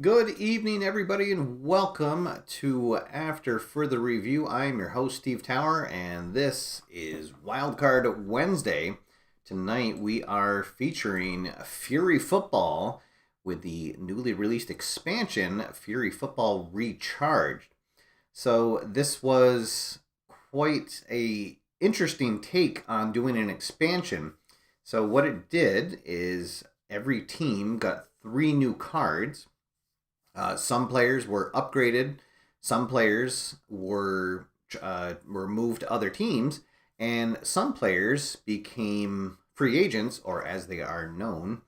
Good evening, everybody, and welcome to After Further Review. I am your host, Steve Tower, and this is Wildcard Wednesday. Tonight we are featuring Fury Football with the newly released expansion, Fury Football Recharged. So this was quite a interesting take on doing an expansion. So what it did is every team got 3 new cards. Some players were upgraded, some players were moved to other teams, and some players became free agents, or as they are known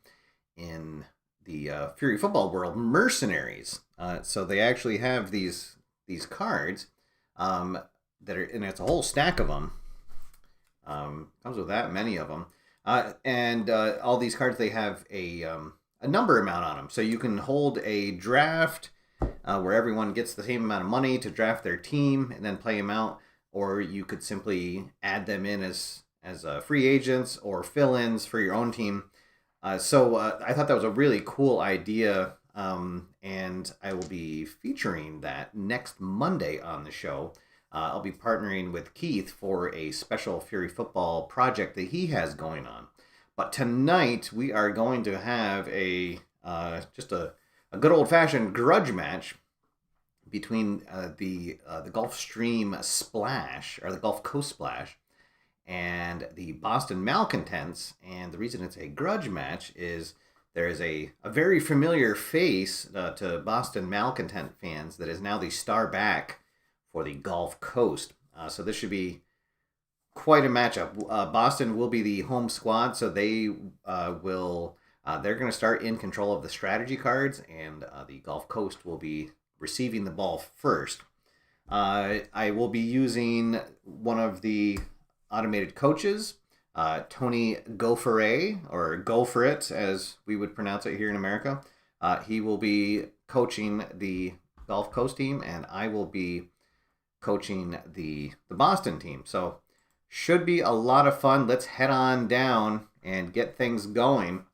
in the Fury football world, mercenaries. So they actually have these cards um, that are, and it's a whole stack of them. Comes with that many of them, and all these cards they have a number amount on them. So you can hold a draft where everyone gets the same amount of money to draft their team and then play them out, or you could simply add them in as free agents or fill-ins for your own team. So I thought that was a really cool idea, and I will be featuring that next Monday on the show. I'll be partnering with Keith for a special Fury football project that he has going on. But tonight we are going to have a good old fashioned grudge match between the Gulfstream Splash, or the Gulf Coast Splash, and the Boston Malcontents. And the reason it's a grudge match is there is a very familiar face to Boston Malcontent fans that is now the star back for the Gulf Coast. So this should be quite a matchup. Boston will be the home squad, so they will. They're going to start in control of the strategy cards, and the Gulf Coast will be receiving the ball first. I will be using one of the automated coaches, Tony Gopher, or Go For It, as we would pronounce it here in America. He will be coaching the Gulf Coast team, and I will be coaching the Boston team. So should be a lot of fun. Let's head on down and get things going.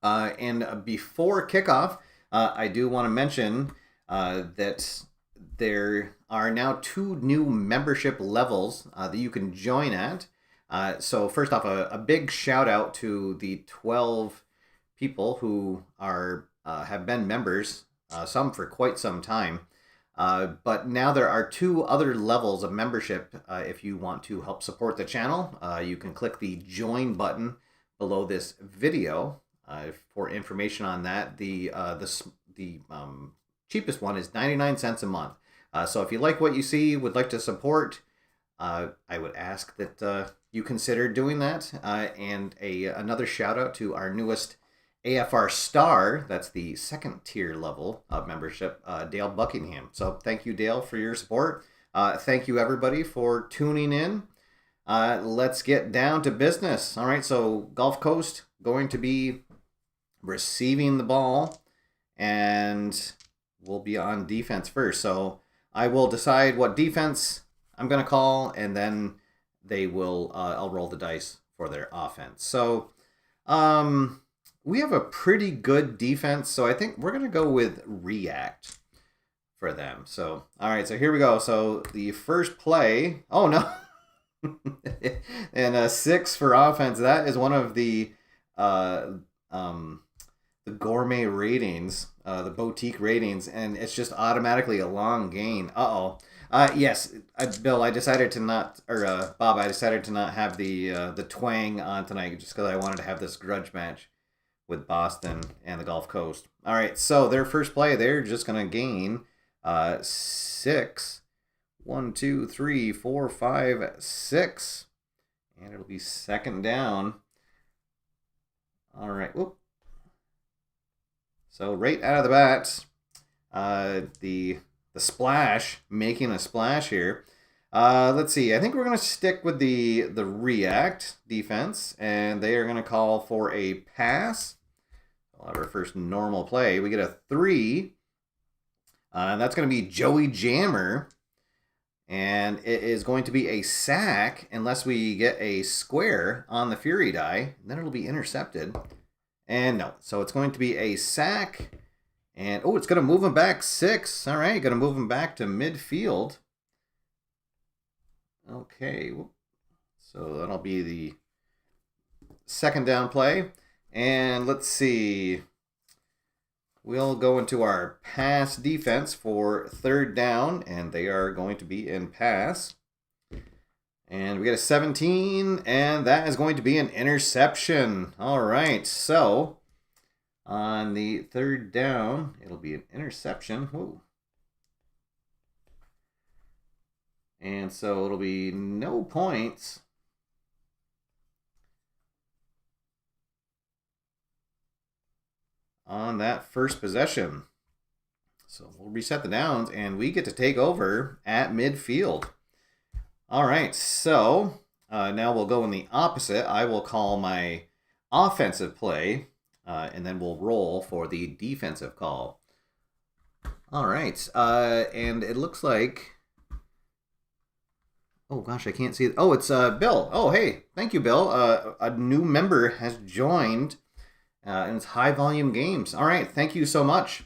And before kickoff, I do want to mention that there are now 2 new membership levels that you can join at. So first off, a big shout out to the 12 people who are have been members, some for quite some time. But now there are 2 other levels of membership. If you want to help support the channel, you can click the join button below this video for information on that. The cheapest one is 99 cents a month. So if you like what you see, would like to support, I would ask that you consider doing that. And another shout out to our newest AFR star, that's the second tier level of membership, Dale Buckingham. So thank you, Dale, for your support. Thank you, everybody, for tuning in. Let's get down to business. All right, so Gulf Coast going to be receiving the ball, and we'll be on defense first. So I will decide what defense I'm going to call, and then they will. I'll roll the dice for their offense. So, we have a pretty good defense, so I think we're going to go with react for them. So, all right, so here we go. So the first play, oh no, and a 6 for offense. That is one of the gourmet ratings, the boutique ratings, and it's just automatically a long gain. Yes, Bill, I decided to not, or Bob, I decided to not have the twang on tonight just because I wanted to have this grudge match with Boston and the Gulf Coast. All right, so their first play, they're just going to gain 6. 1, 2, 3, 4, 5, 6. And it'll be second down. All right, whoop. So right out of the bat, the splash, making a splash here. Let's see. I think we're going to stick with the react defense, and they are going to call for a pass. I'll have our first normal play. We get a 3. That's going to be Joey Jammer, and it is going to be a sack unless we get a square on the Fury die. Then it'll be intercepted. And no, so it's going to be a sack, And, oh, it's going to move him back 6. All right, going to move him back to midfield. Okay, so that'll be the second down play. And let's see. We'll go into our pass defense for third down, and they are going to be in pass. And we get a 17, and that is going to be an interception. All right, so on the third down, it'll be an interception. Whoa. And so it'll be no points. On that first possession. So we'll reset the downs, and we get to take over at midfield. All right, so now we'll go in the opposite. I will call my offensive play, and then we'll roll for the defensive call. All right, and it looks like... Oh, gosh, I can't see it. Oh, it's Bill. Oh, hey, thank you, Bill. A new member has joined, and it's High Volume Games. All right, thank you so much.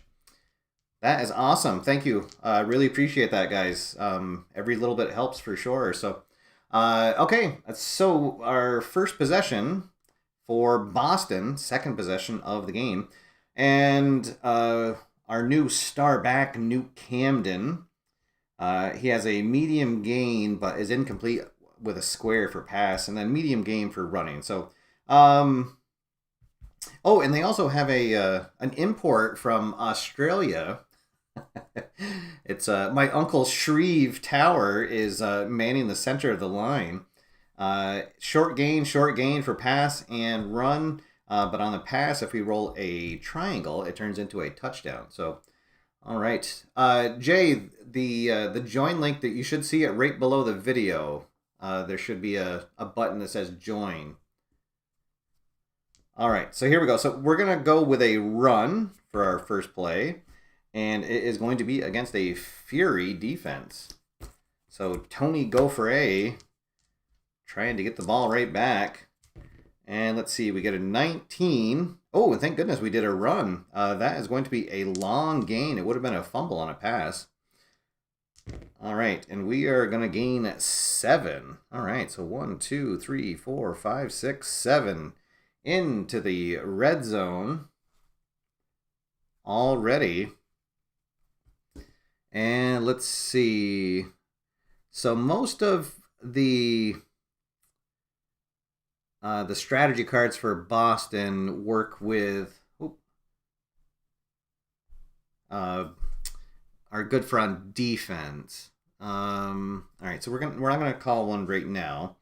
That is awesome. Thank you. Really appreciate that, guys. Every little bit helps for sure. So, okay, so our first possession for Boston, second possession of the game, and our new star back, Newt Camden. He has a medium gain, but is incomplete with a square for pass, and then medium gain for running. So, oh, and they also have an import from Australia. It's my uncle Shreve Tower is manning the center of the line. Short gain for pass and run. But on the pass, if we roll a triangle, it turns into a touchdown. So, all right, Jay, the join link that you should see it right below the video. There should be a button that says join. All right, so here we go. So we're gonna go with a run for our first play. And it is going to be against a Fury defense. So Tony Gopher trying to get the ball right back. And let's see, we get a 19. Oh, and thank goodness we did a run. That is going to be a long gain. It would have been a fumble on a pass. All right, and we are going to gain 7. All right, so 1, 2, 3, 4, 5, 6, 7 into the red zone already. And let's see. So most of the strategy cards for Boston work with are good for on defense. All right, so we're not gonna call one right now.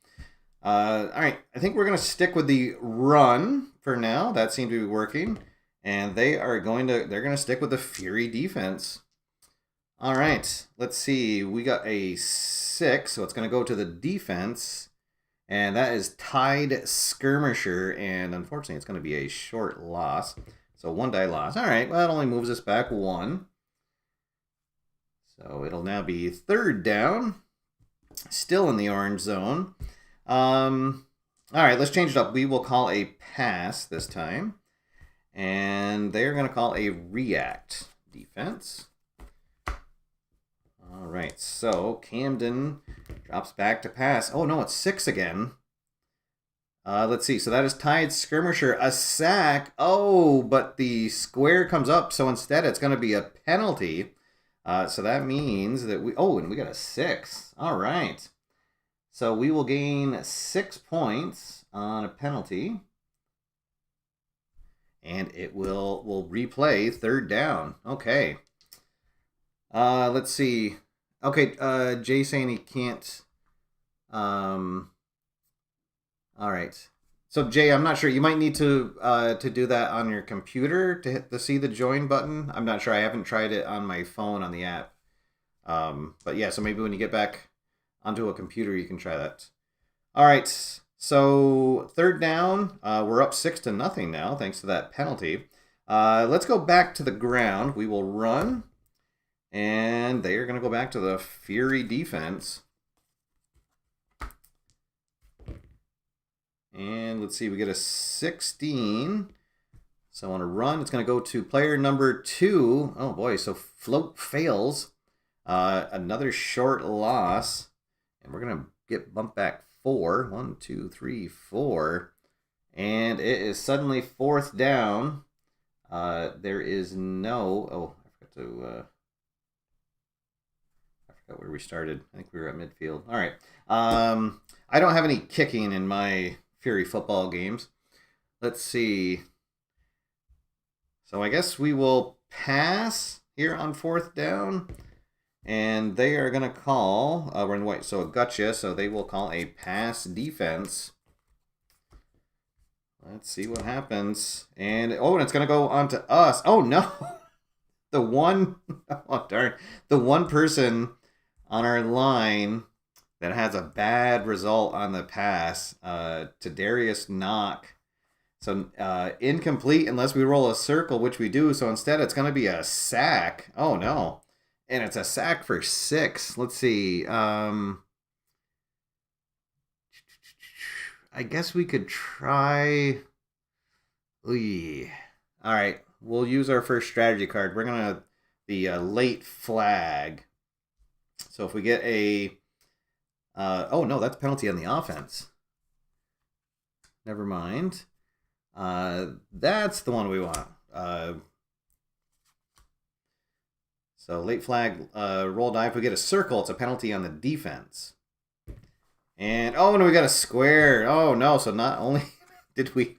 All right, I think we're gonna stick with the run for now. That seemed to be working, and they're gonna stick with the Fury defense. All right, let's see. We got a 6, so it's going to go to the defense, and that is tied skirmisher, and unfortunately, it's going to be a short loss. So 1 die loss. All right, well, that only moves us back 1. So it'll now be third down, still in the orange zone. All right, let's change it up. We will call a pass this time, and they're going to call a react defense. All right, so Camden drops back to pass. Oh, no, it's 6 again. Let's see. So that is tied skirmisher. A sack. Oh, but the square comes up. So instead, it's going to be a penalty. So that means that and we got a 6. All right. So we will gain 6 points on a penalty. And it will replay third down. Okay. Let's see. Okay, Jay saying he can't. All right. So Jay, I'm not sure. You might need to do that on your computer to see the join button. I'm not sure. I haven't tried it on my phone on the app. But yeah, so maybe when you get back onto a computer, you can try that. All right. So third down. We're up 6-0 now, thanks to that penalty. Let's go back to the ground. We will run. And they are going to go back to the Fury defense. And let's see, we get a 16. So on a run, it's going to go to player number 2. Oh boy, so float fails. Another short loss. And we're going to get bumped back 4. 1, 2, 3, 4. And it is suddenly 4th down. There is no... Oh, I forgot where we started. I think we were at midfield. All right. I don't have any kicking in my Fury football games. Let's see. So I guess we will pass here on 4th down. And they are going to call, we're in white, so a gotcha, so they will call a pass defense. Let's see what happens. And it's going to go on to us. Oh, no. The one person on our line that has a bad result on the pass, to Darius Knock. So incomplete unless we roll a circle, which we do. So instead, it's going to be a sack. Oh, no. And it's a sack for 6. Let's see. I guess we could try... Oy. All right. We'll use our first strategy card. We're going to... The late flag. So if we get a... oh, no. That's penalty on the offense. Never mind. That's the one we want. So late flag, roll die. If we get a circle, it's a penalty on the defense. And, oh, no, we got a square. Oh, no. So not only did we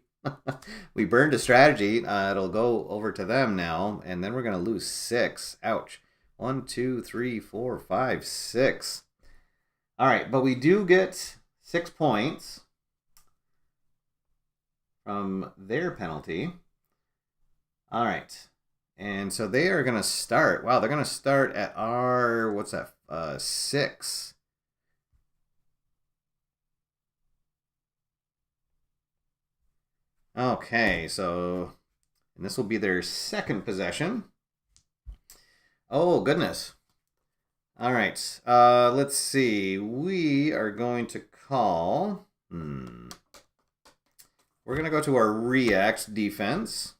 we burned a strategy, it'll go over to them now. And then we're going to lose 6. Ouch. 1, 2, 3, 4, 5, 6. All right, but we do get 6 points from their penalty. All right. And so they are going to start. Wow, they're going to start at our, what's that, 6. Okay, so, and this will be their second possession. Oh, goodness. All right, let's see. We are going to call, we're going to go to our react defense.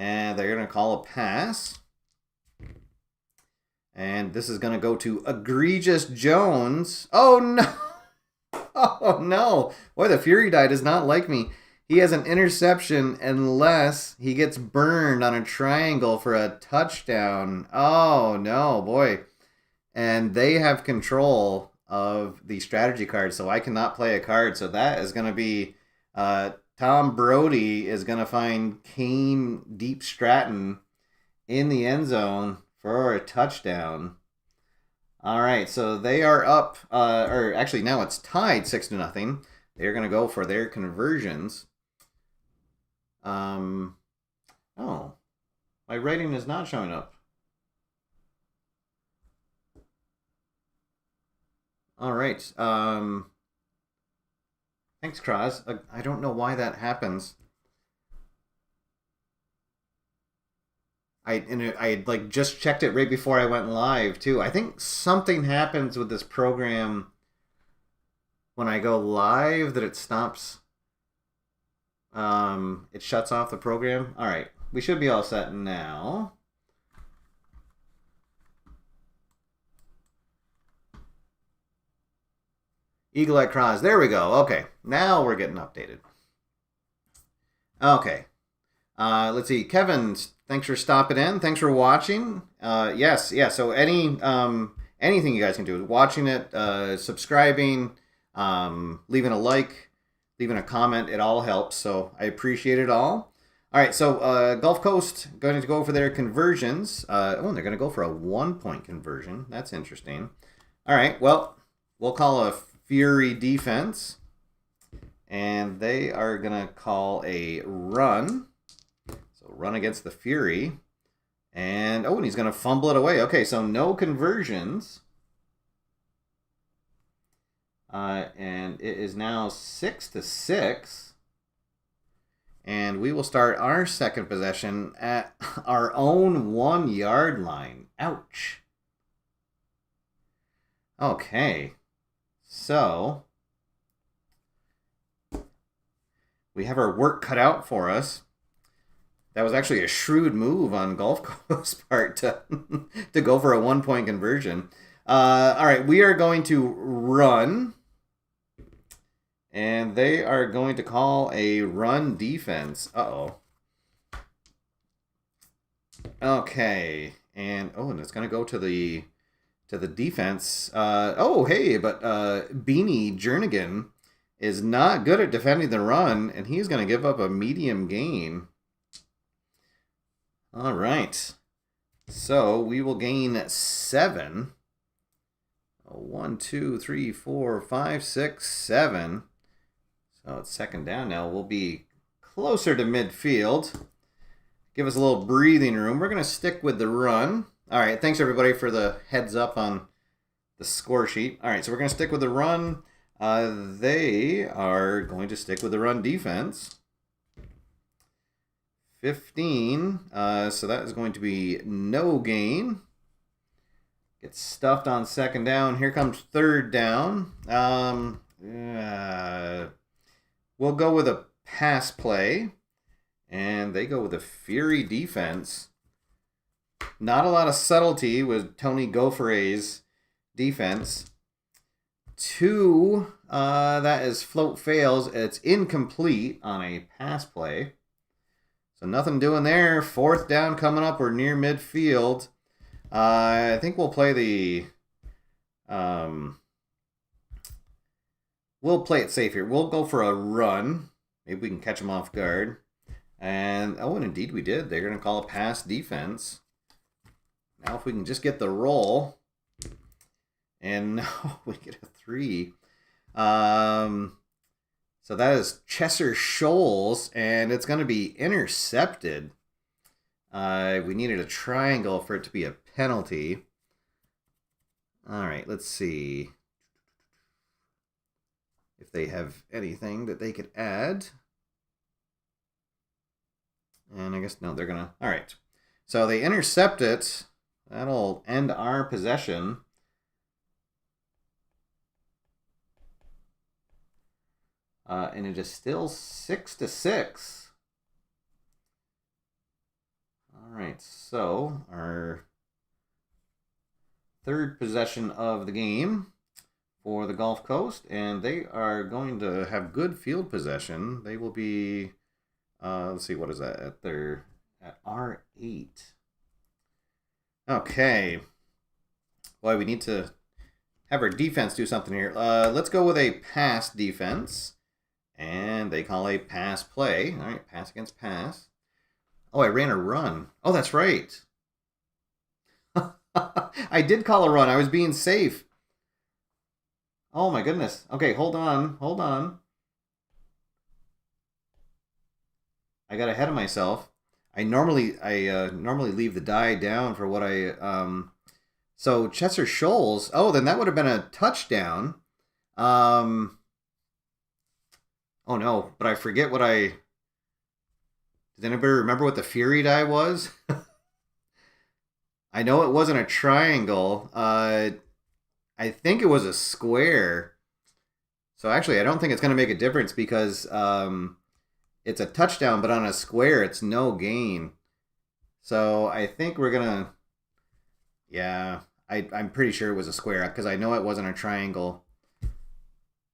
And they're going to call a pass. And this is going to go to Egregious Jones. Oh, no. Oh, no. Boy, the Fury die does not like me. He has an interception unless he gets burned on a triangle for a touchdown. Oh, no, boy. And they have control of the strategy card, so I cannot play a card. So that is going to be... Tom Brody is going to find Kane Deep Stratton in the end zone for a touchdown. All right, so they are up, or actually now it's tied 6-0. They're going to go for their conversions. Oh, my rating is not showing up. All right. Thanks, Kraz. I don't know why that happens. I like just checked it right before I went live too. I think something happens with this program when I go live that it stops. It shuts off the program. All right, we should be all set now. Eagle Eye Cross. There we go. Okay. Now we're getting updated. Okay. Let's see. Kevin, thanks for stopping in. Thanks for watching. Yes. Yeah. So anything you guys can do. Watching it, subscribing, leaving a like, leaving a comment. It all helps. So I appreciate it all. All right. So Gulf Coast going to go for their conversions. They're going to go for a 1-point conversion. That's interesting. All right. Well, we'll call a Fury defense, and they are going to call a run. So run against the Fury. And, and he's going to fumble it away. Okay, so no conversions. And it is now 6-6. And we will start our second possession at our own 1-yard line. Ouch. Okay. So, we have our work cut out for us. That was actually a shrewd move on Gulf Coast's part to to go for a 1 point conversion. All right, we are going to run, and they are going to call a run defense. Uh-oh. Okay, and it's going to go to the defense. Oh, hey, but Beanie Jernigan is not good at defending the run, and he's going to give up a medium gain. All right. So we will gain 7. 1, 2, 3, 4, 5, 6, 7. So it's second down now. We'll be closer to midfield. Give us a little breathing room. We're going to stick with the run. All right. Thanks, everybody, for the heads up on the score sheet. All right. So we're going to stick with the run. They are going to stick with the run defense. 15. So that is going to be no gain. Gets stuffed on second down. Here comes third down. We'll go with a pass play. And they go with a Fury defense. Not a lot of subtlety with Tony Gauffre's defense. 2, that is float fails. It's incomplete on a pass play. So nothing doing there. Fourth down coming up. We're near midfield. I think we'll play the... we'll play it safe here. We'll go for a run. Maybe we can catch them off guard. And indeed we did. They're going to call a pass defense. Now if we can just get the roll. And now we get a 3. So that is Chesser Shoals, and it's going to be intercepted. We needed a triangle for it to be a penalty. All right, let's see if they have anything that they could add. And I guess, no, they're going to... All right. So they intercept it. That'll end our possession. And it is still 6-6. All right, so our third possession of the game for the Gulf Coast, and they are going to have good field possession. They will be, let's see, what is that at R8. Okay. Boy, we need to have our defense do something here. Let's go with a pass defense. And they call a pass play. All right, pass against pass. Oh, I ran a run. Oh, that's right. I did call a run. I was being safe. Oh, my goodness. Okay, hold on. I got ahead of myself. I normally leave the die down for what I... So, Chesser Shoals. Oh, then that would have been a touchdown. Oh no, but I forget what I... Does anybody remember what the Fury die was? I know it wasn't a triangle. I think it was a square. So actually, I don't think it's going to make a difference because it's a touchdown, but on a square, it's no gain. So I think we're going to... Yeah, I'm pretty sure it was a square because I know it wasn't a triangle.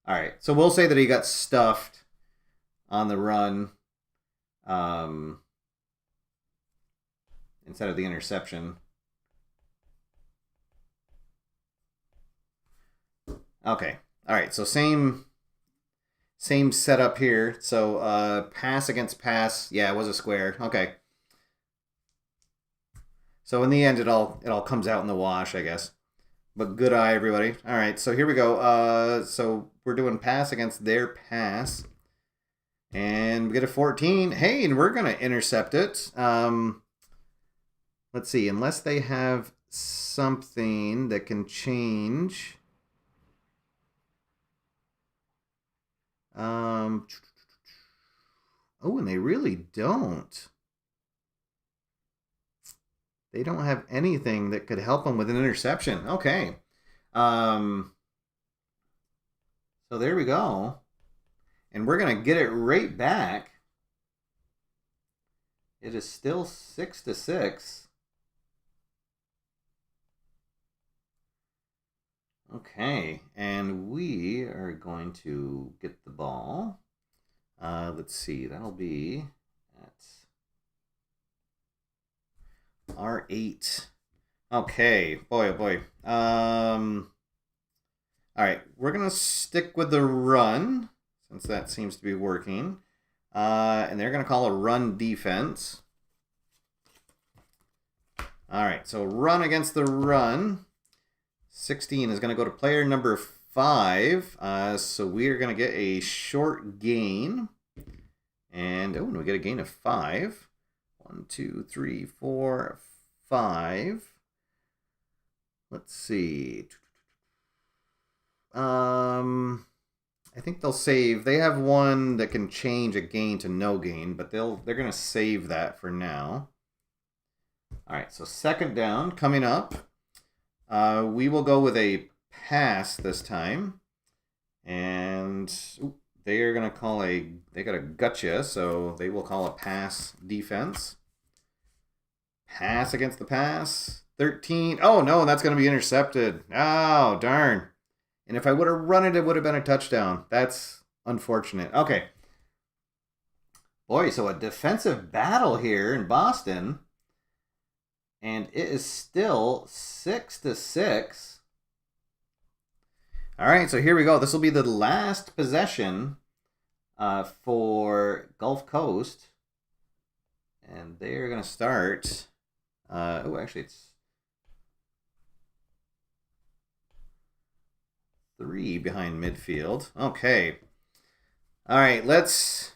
All right, so we'll say that he got stuffed on the run instead of the interception. Okay, all right, so same setup here. So pass against pass, yeah, it was a square. Okay. So in the end, it all comes out in the wash, I guess. But good eye, everybody. All right, so here we go. So we're doing pass against their pass. And we get a 14. Hey, and we're going to intercept it. Let's see. Unless they have something that can change. Oh, and they really don't. They don't have anything that could help them with an interception. Okay. So there we go. And we're going to get it right back. It is still 6-6. Okay, and we are going to get the ball. Let's see, that'll be at R8. Okay, boy, oh boy. All right, we're gonna stick with the run since that seems to be working. And they're gonna call a run defense. All right, so run against the run. 16 is gonna go to player number 5. So we are gonna get a short gain. And oh, we get a gain of 5. 1, 2, 3, 4, 5. Let's see. I think they'll save. They have one that can change a gain to no gain, but they're gonna save that for now. All right, so second down coming up. We will go with a pass this time, and they are gonna call they got a gotcha, so they will call a pass defense. Pass against the pass. 13. Oh, no, that's going to be intercepted. Oh, darn. And if I would have run it, it would have been a touchdown. That's unfortunate. Okay. Boy, so a defensive battle here in Boston. And it is still 6-6. All right, so here we go. This will be the last possession for Gulf Coast. And they're going to start... actually, it's 3 behind midfield. Okay. All right, let's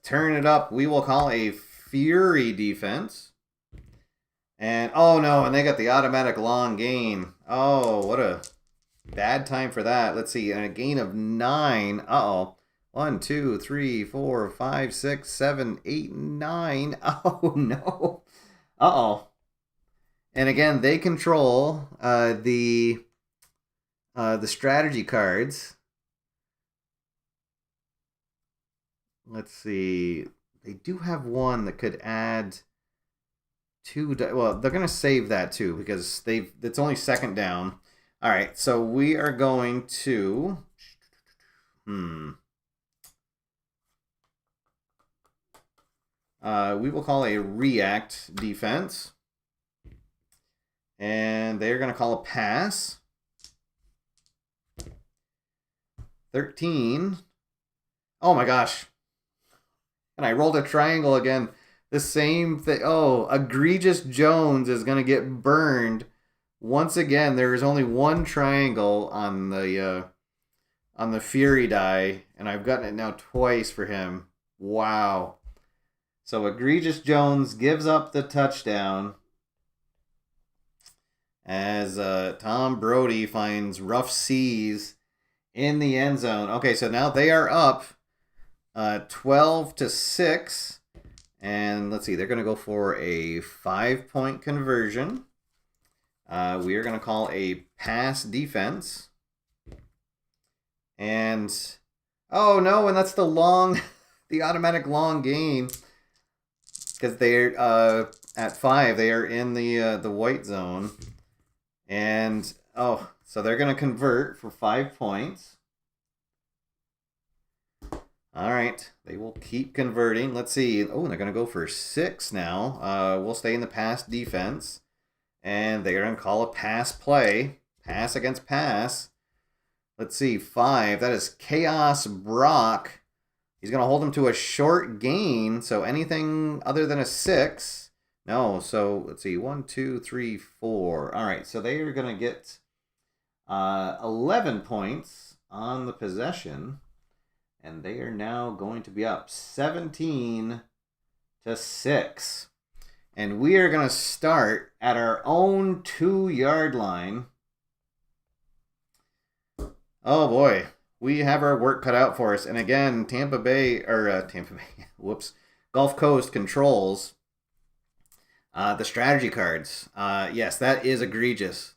turn it up. We will call a Fury defense. And, oh no, and they got the automatic long gain. Oh, what a bad time for that. Let's see, and a gain of 9. Uh-oh. 1, 2, 3, 4, 5, 6, 7, 8, 9. Oh, no. Uh-oh. And again, they control the strategy cards. Let's see. They do have one that could add 2. Well, they're going to save that too because it's only second down. All right, so we are going to... we will call a react defense. And they're going to call a pass. 13. Oh my gosh. And I rolled a triangle again. The same thing. Oh, Egregious Jones is going to get burned. Once again, there is only one triangle on the Fury die. And I've gotten it now twice for him. Wow. So Egregious Jones gives up the touchdown. As Tom Brody finds rough seas in the end zone. Okay, so now they are up 12-6. And let's see, they're going to go for a 5-point conversion. We are going to call a pass defense. And, oh no, and that's the automatic long gain. Because they're at 5, they are in the white zone. And, oh, so they're going to convert for 5 points. All right, they will keep converting. Let's see. Oh, they're going to go for 6 now. We'll stay in the pass defense. And they're going to call a pass play. Pass against pass. Let's see, 5. That is Chaos Brock. He's going to hold him to a short gain. So anything other than a 6... No, so let's see, 1, 2, 3, 4. All right, so they are going to get 11 points on the possession, and they are now going to be up 17-6. And we are going to start at our own 2-yard line. Oh boy, we have our work cut out for us. And again, Gulf Coast controls the strategy cards. Yes, that is egregious.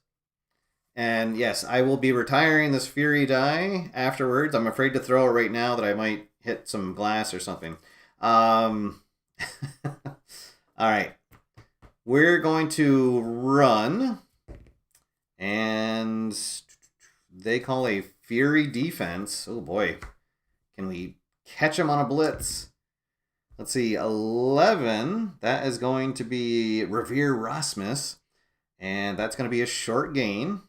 And yes, I will be retiring this Fury die afterwards. I'm afraid to throw it right now that I might hit some glass or something. All right. We're going to run, and they call a Fury defense. Oh boy. Can we catch him on a blitz? Let's see, 11. That is going to be Revere Rasmus, and that's going to be a short gain.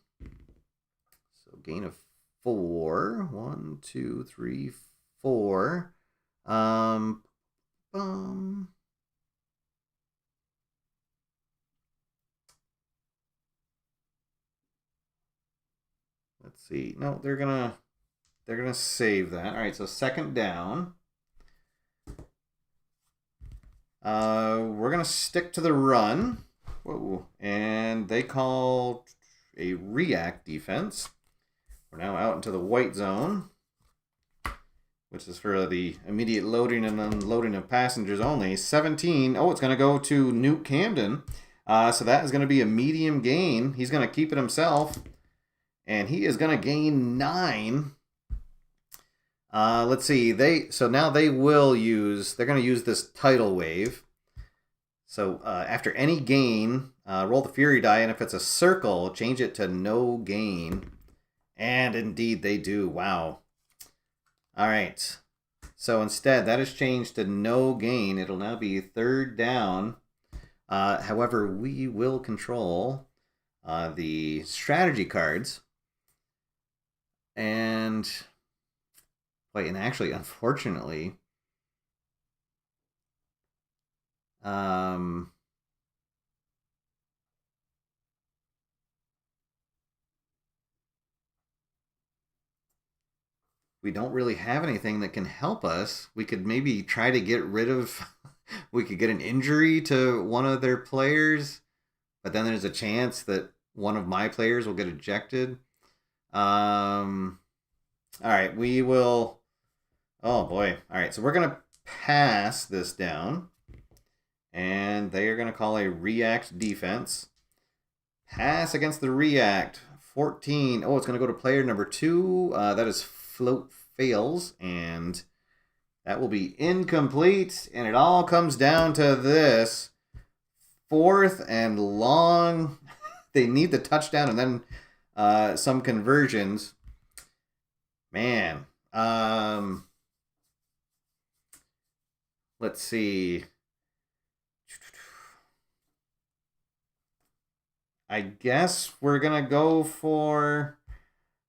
So gain of 4. 1, 2, 3, 4. Let's see. No, they're gonna save that. All right, so second down. We're gonna stick to the run. Whoa. And they call a react defense. We're now out into the white zone, which is for the immediate loading and unloading of passengers only. 17. Oh, it's gonna go to Newt Camden. So that is gonna be a medium gain. He's gonna keep it himself, and he is gonna gain 9. Let's see. Now they will use. They're going to use this tidal wave. So after any gain, roll the Fury die, and if it's a circle, change it to no gain. And indeed, they do. Wow. All right. So instead, that is changed to no gain. It'll now be third down. However, we will control the strategy cards, and actually, unfortunately, we don't really have anything that can help us. We could maybe try to get rid of, we could get an injury to one of their players, but then there's a chance that one of my players will get ejected. All right, we will. Oh boy. All right, so we're going to pass this down, and they are going to call a react defense. Pass against the react. 14. Oh, it's going to go to player number 2. That is float fails, and that will be incomplete, and it all comes down to this. 4th and long. They need the touchdown and then some conversions. Man. Let's see. I guess we're going to go for,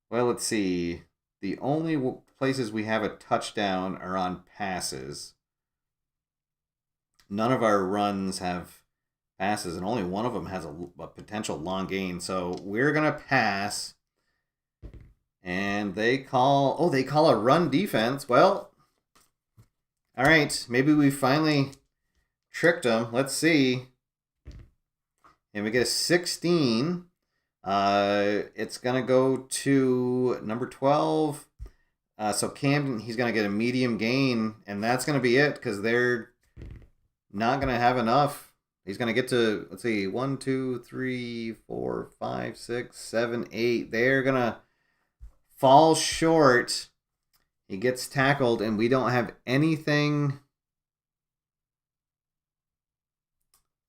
well, let's see. The only places we have a touchdown are on passes. None of our runs have passes, and only one of them has a potential long gain. So we're going to pass. And they call a run defense. Well, all right, maybe we finally tricked them. Let's see. And we get a 16. It's going to go to number 12. So Camden, he's going to get a medium gain, and that's going to be it because they're not going to have enough. He's going to get to, let's see, 1, 2, 3, 4, 5, 6, 7, 8. They're going to fall short. He gets tackled, and we don't have anything.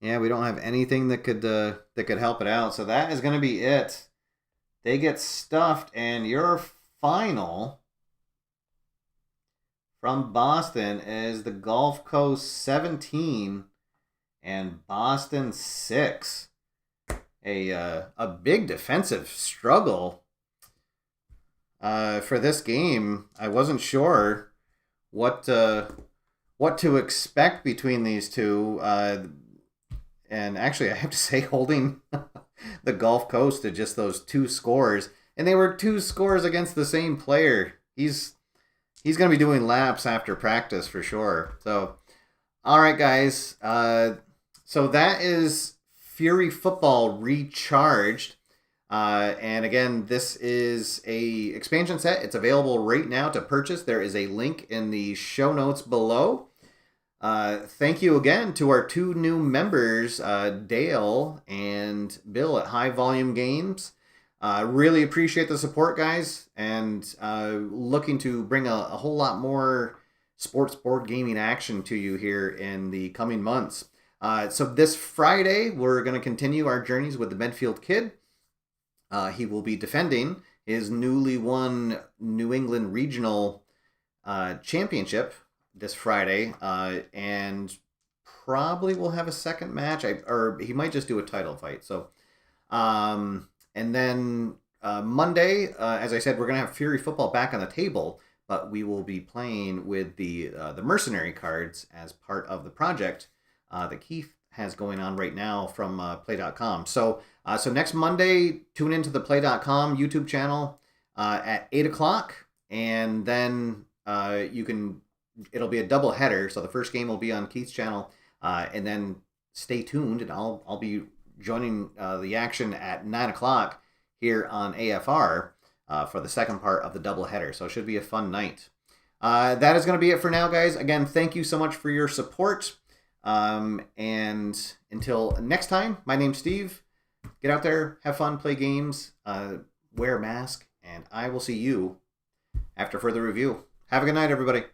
Yeah, we don't have anything that could help it out. So that is going to be it. They get stuffed, and your final from Boston is the Gulf Coast 17 and Boston 6. A big defensive struggle for this game. I wasn't sure what to expect between these two. And actually, I have to say, holding the Gulf Coast to just those 2 scores, and they were 2 scores against the same player. He's going to be doing laps after practice for sure. So, all right, guys. So that is Fury Football Recharged. And again, this is a expansion set. It's available right now to purchase. There is a link in the show notes below. Thank you again to our 2 new members, Dale and Bill at High Volume Games. Really appreciate the support, guys, and looking to bring a whole lot more sports board gaming action to you here in the coming months. So this Friday, we're going to continue our journeys with the Medfield Kid. He will be defending his newly won New England Regional Championship this Friday, and probably will have a second match, or he might just do a title fight. So, and then Monday, as I said, we're going to have Fury Football back on the table, but we will be playing with the mercenary cards as part of the project that Keith has going on right now from Play.com. So next Monday, tune into the Play.com YouTube channel at 8 o'clock, and then it'll be a double header. So the first game will be on Keith's channel, and then stay tuned, and I'll be joining the action at 9 o'clock here on AFR for the second part of the double header. So it should be a fun night. That is going to be it for now, guys. Again, thank you so much for your support. And until next time, my name's Steve. Get out there, have fun, play games, wear a mask, and I will see you after further review. Have a good night, everybody.